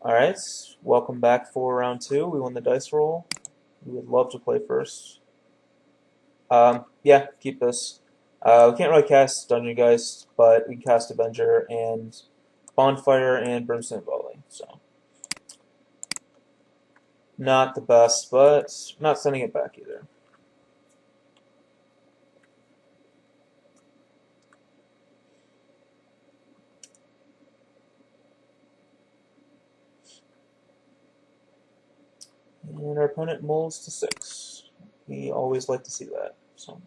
Alright, welcome back for round 2. We won the dice roll. We would love to play first. Yeah, keep this. We can't really cast Dungeon Geist, but we can cast Avenger and Bonfire and Brimstone Volley. So, not the best, but not sending it back either. And our opponent mulls to 6. We always like to see that. So.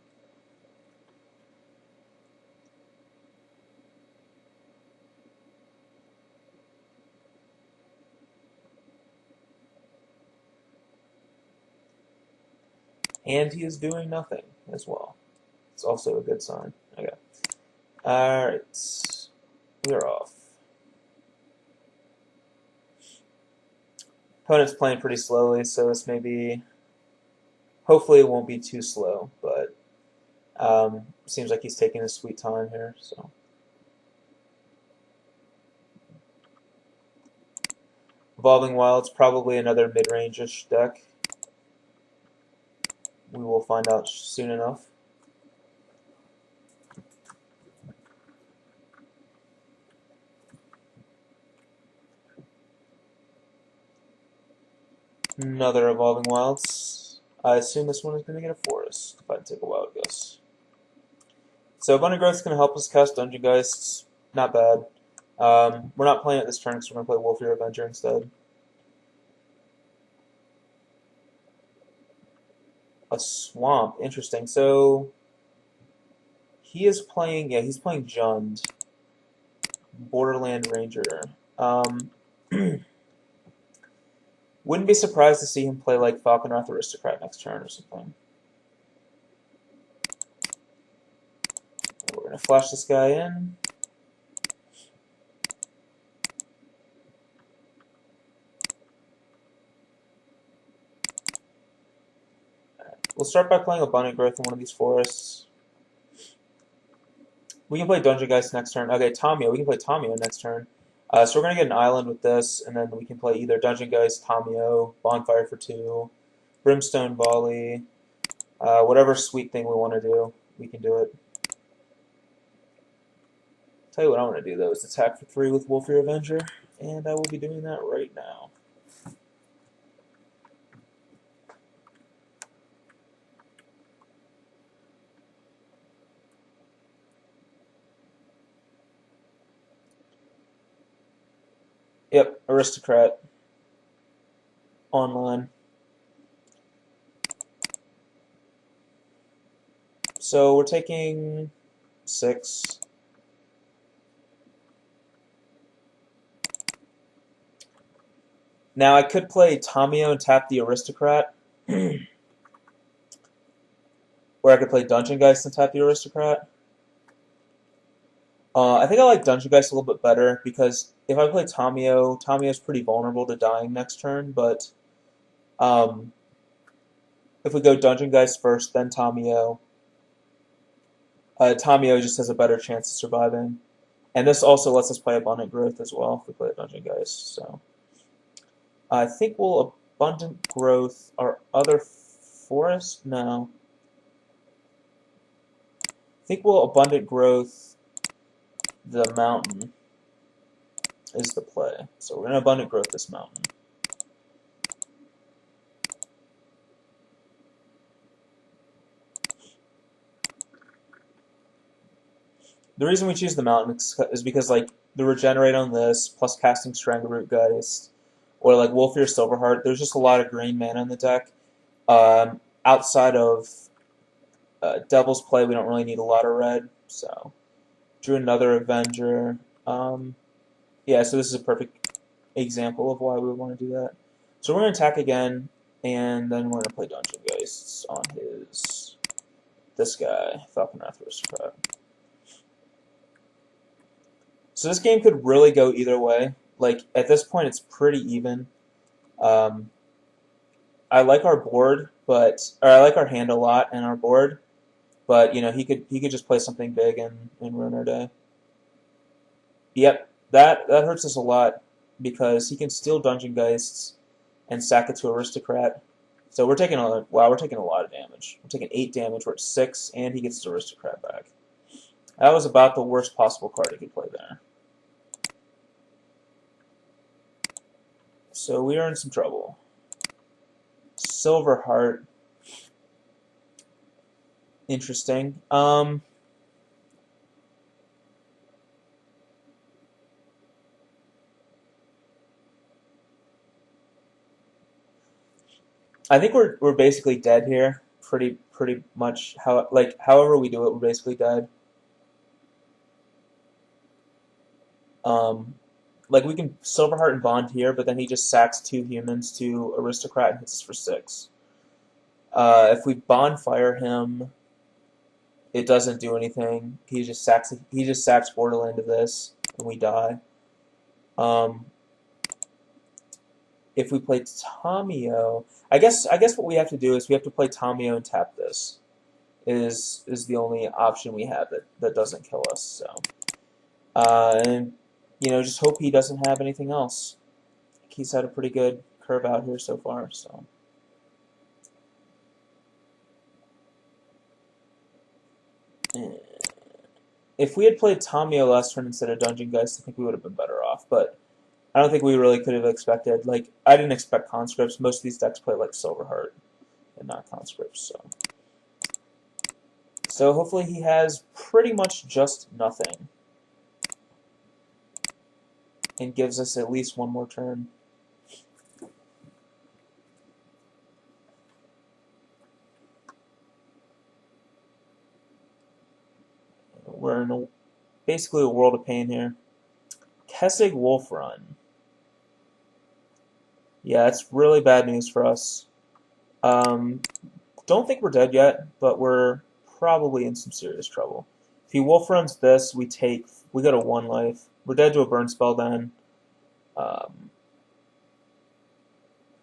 And he is doing nothing as well. It's also a good sign. Okay. Alright. We're off. Opponent's playing pretty slowly, so this may be... Hopefully it won't be too slow, but seems like he's taking his sweet time here. So Evolving Wilds, probably another mid-range-ish deck. We will find out soon enough. Another Evolving Wilds. I assume this one is going to get a forest if I take a wild guess. So Abundant Growth is going to help us cast Dungeon Geists. Not bad. We're not playing it this turn, so we're going to play Wolfear Avenger instead. A Swamp. Interesting. So he is playing, yeah, he's playing Jund. Borderland Ranger. Wouldn't be surprised to see him play like Falconwrath Aristocrat next turn or something. We're going to flash this guy in. We'll start by playing Abundant Growth in one of these forests. We can play Dungeon Geist next turn. Okay, Tamio. We can play Tamio next turn. So we're going to get an island with this, and then we can play either Dungeon Geist, Tamio, Bonfire for 2, Brimstone Volley, whatever sweet thing we want to do, we can do it. Tell you what I want to do, though, is attack for 3 with Wolfear Avenger, and I will be doing that right now. Yep, Aristocrat. Online. So we're taking 6. Now I could play Tamio and tap the Aristocrat. Or I could play Dungeon Geist and tap the Aristocrat. I think I like Dungeon Geist a little bit better because if I play Tamio, Tamio's pretty vulnerable to dying next turn, but if we go Dungeon Geist first, then Tamio, Tamio just has a better chance of surviving. And this also lets us play Abundant Growth as well if we play Dungeon Geist. So I think we'll Abundant Growth our other forest? No. I think we'll Abundant Growth the mountain is the play. So we're going to Abundant Growth this mountain. The reason we choose the mountain is because like the regenerate on this, plus casting Strangleroot Geist, or like Wolfear Silverheart, there's just a lot of green mana in the deck. Outside of Devil's Play, we don't really need a lot of red, so drew another Avenger. Yeah, so this is a perfect example of why we would want to do that. So we're going to attack again, and then we're going to play Dungeon Geists on this guy, Falconwrath Aristocrat. So this game could really go either way. Like, at this point, it's pretty even. I like our board, or I like our hand a lot and our board, but you know he could just play something big and ruin our day. Yep, that hurts us a lot. because he can steal Dungeon Geists and sack it to Aristocrat. So we're taking a wow, we're taking a lot of damage. We're taking 8 damage. We're at 6, and he gets his Aristocrat back. That was about the worst possible card he could play there. So we are in some trouble. Silver Heart. Interesting. I think we're basically dead here. Pretty much however we do it, we're basically dead. Like we can Silverheart and Bond here, but then he just sacks 2 humans to Aristocrat and hits us for 6. If we Bonfire him, it doesn't do anything. He just sacks Borderland to this, and we die. If we play Tamiyo, I guess what we have to do is we have to play Tamiyo and tap this. Is the only option we have that doesn't kill us. So, and you know, just hope he doesn't have anything else. He's had a pretty good curve out here so far. So. If we had played Tamiyo last turn instead of Dungeon Geist, I think we would have been better off. But I don't think we really could have expected. Like, I didn't expect conscripts. Most of these decks play like Silverheart and not conscripts. So hopefully he has pretty much just nothing and gives us at least one more turn. We're in basically a world of pain here. Kessig Wolf Run. Yeah, it's really bad news for us. Don't think we're dead yet, but we're probably in some serious trouble. If he Wolf Runs this, we go to 1 life. We're dead to a burn spell then.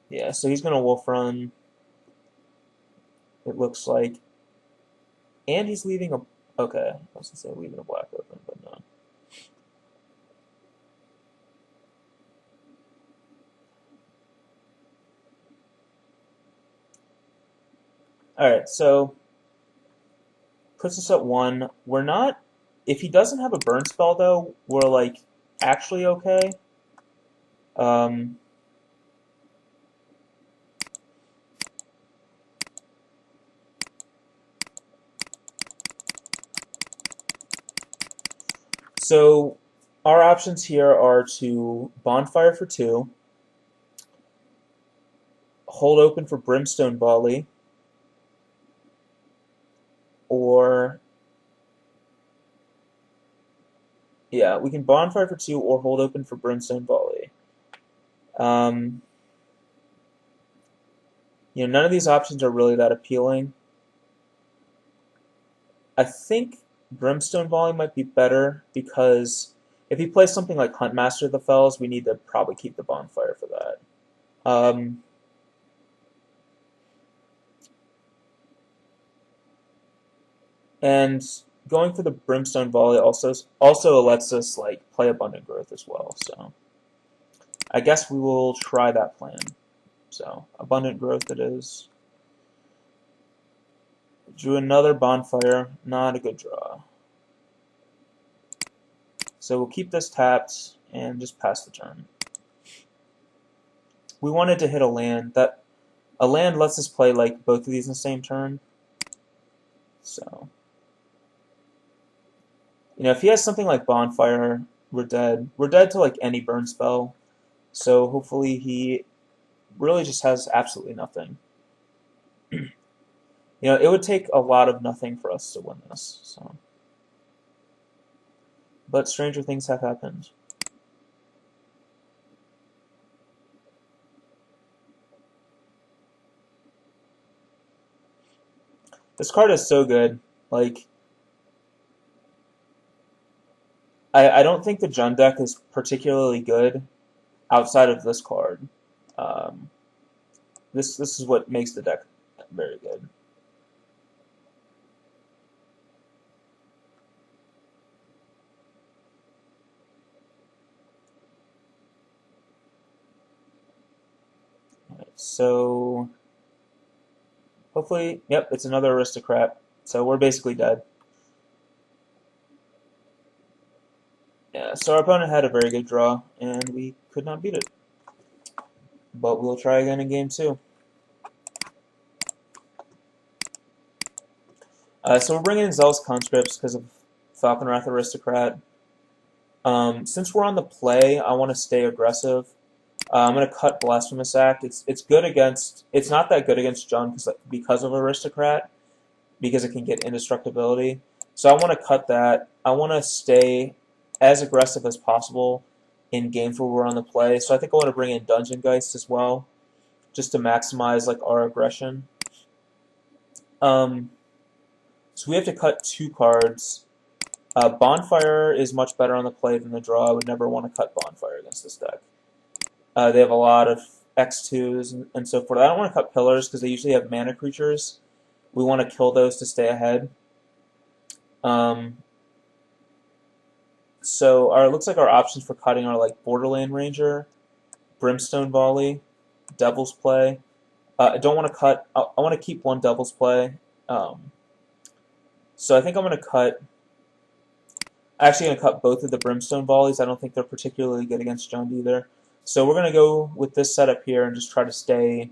Yeah, so he's gonna Wolf Run. It looks like, and he's leaving a. Okay, I was gonna say leaving a black open, but no. Alright, so puts us at 1. We're not. If he doesn't have a burn spell though, we're like actually okay. So our options here are to Bonfire for 2, hold open for Brimstone Volley, or yeah, we can Bonfire for 2 or hold open for Brimstone Volley. You know, none of these options are really that appealing. I think Brimstone Volley might be better because if he plays something like Huntmaster of the Fells, we need to probably keep the Bonfire for that. And going for the Brimstone Volley also lets us like play Abundant Growth as well. So I guess we will try that plan. So Abundant Growth it is. Drew another Bonfire, not a good draw. So we'll keep this tapped and just pass the turn. We wanted to hit a land. A land lets us play like both of these in the same turn. So, you know, if he has something like Bonfire, we're dead. We're dead to like any burn spell. So hopefully he really just has absolutely nothing. You know, it would take a lot of nothing for us to win this. So, but stranger things have happened. This card is so good. Like, I don't think the Jund deck is particularly good outside of this card. This is what makes the deck very good. so hopefully, yep, it's another aristocrat. So we're basically dead. Yeah, so our opponent had a very good draw, and we could not beat it. But we'll try again in game 2. So we're bringing in Zealous Conscripts because of Falconwrath Aristocrat. Since we're on the play, I want to stay aggressive. I'm going to cut Blasphemous Act. It's good against. It's not that good against Jund because of Aristocrat, because it can get indestructibility. So I want to cut that. I want to stay as aggressive as possible in games where we're on the play. So I think I want to bring in Dungeon Geist as well, just to maximize like our aggression. So we have to cut 2 cards. Bonfire is much better on the play than the draw. I would never want to cut Bonfire against this deck. They have a lot of X2s and so forth. I don't want to cut Pillars because they usually have mana creatures. We want to kill those to stay ahead. So it looks like our options for cutting are like Borderland Ranger, Brimstone Volley, Devil's Play. I don't want to cut. I want to keep 1 Devil's Play. So I think I'm going to cut. Actually, going to cut both of the Brimstone Volleys. I don't think they're particularly good against Jund either. So we're going to go with this setup here and just try to stay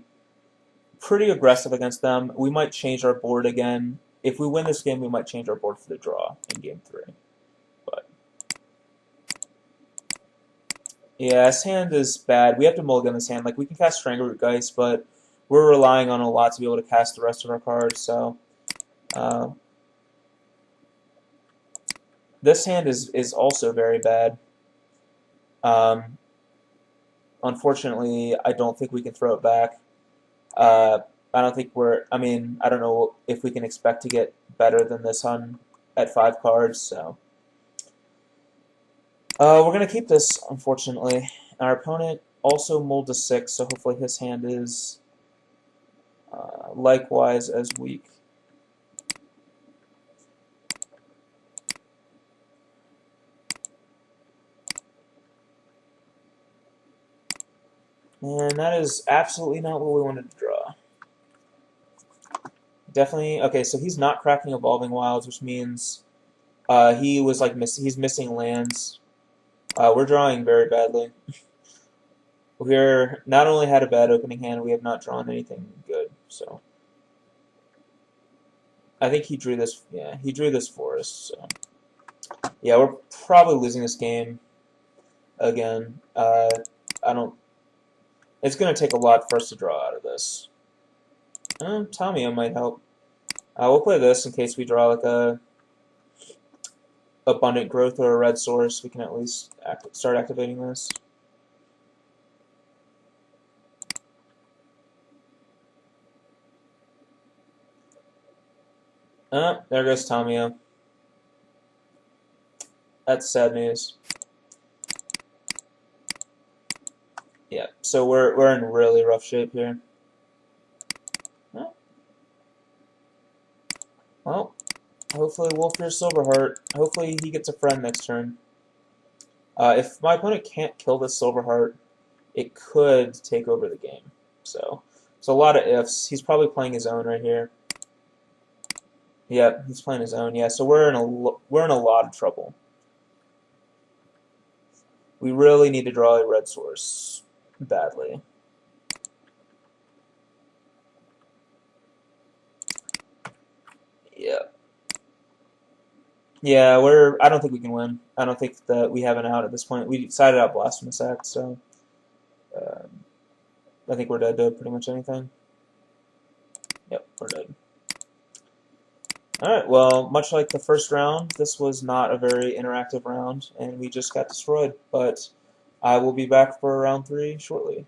pretty aggressive against them. We might change our board again. If we win this game, we might change our board for the draw in game 3. But yeah, this hand is bad. We have to mulligan this hand. Like, we can cast Strangleroot Geist, but we're relying on a lot to be able to cast the rest of our cards. So this hand is also very bad. Unfortunately, I don't think we can throw it back. I don't think I don't know if we can expect to get better than this on at 5 cards. So we're gonna keep this. Unfortunately, our opponent also mulled to 6, so hopefully his hand is likewise as weak. And that is absolutely not what we wanted to draw. Definitely, okay, so he's not cracking Evolving Wilds, which means he was like he's missing lands. We're drawing very badly. We're not only had a bad opening hand, we have not drawn anything good. So I think he drew this. Yeah, he drew this forest. So yeah, we're probably losing this game again. I don't. It's going to take a lot for us to draw out of this. Tamio might help. We'll play this in case we draw like a Abundant Growth or a red source. We can at least start activating this. There goes Tamio. That's sad news. Yeah, so we're in really rough shape here. Well, hopefully Wolfir Silverheart. Hopefully he gets a friend next turn. If my opponent can't kill this Silverheart, it could take over the game. So it's a lot of ifs. He's probably playing his own right here. Yeah, he's playing his own. Yeah, so we're in a lot of trouble. We really need to draw a red source badly. Yeah. Yeah, I don't think we can win. I don't think that we have an out at this point. We decided out Blasphemous Act, so I think we're dead to pretty much anything. Yep, we're dead. Alright, well, much like the first round, this was not a very interactive round, and we just got destroyed, but I will be back for round 3 shortly.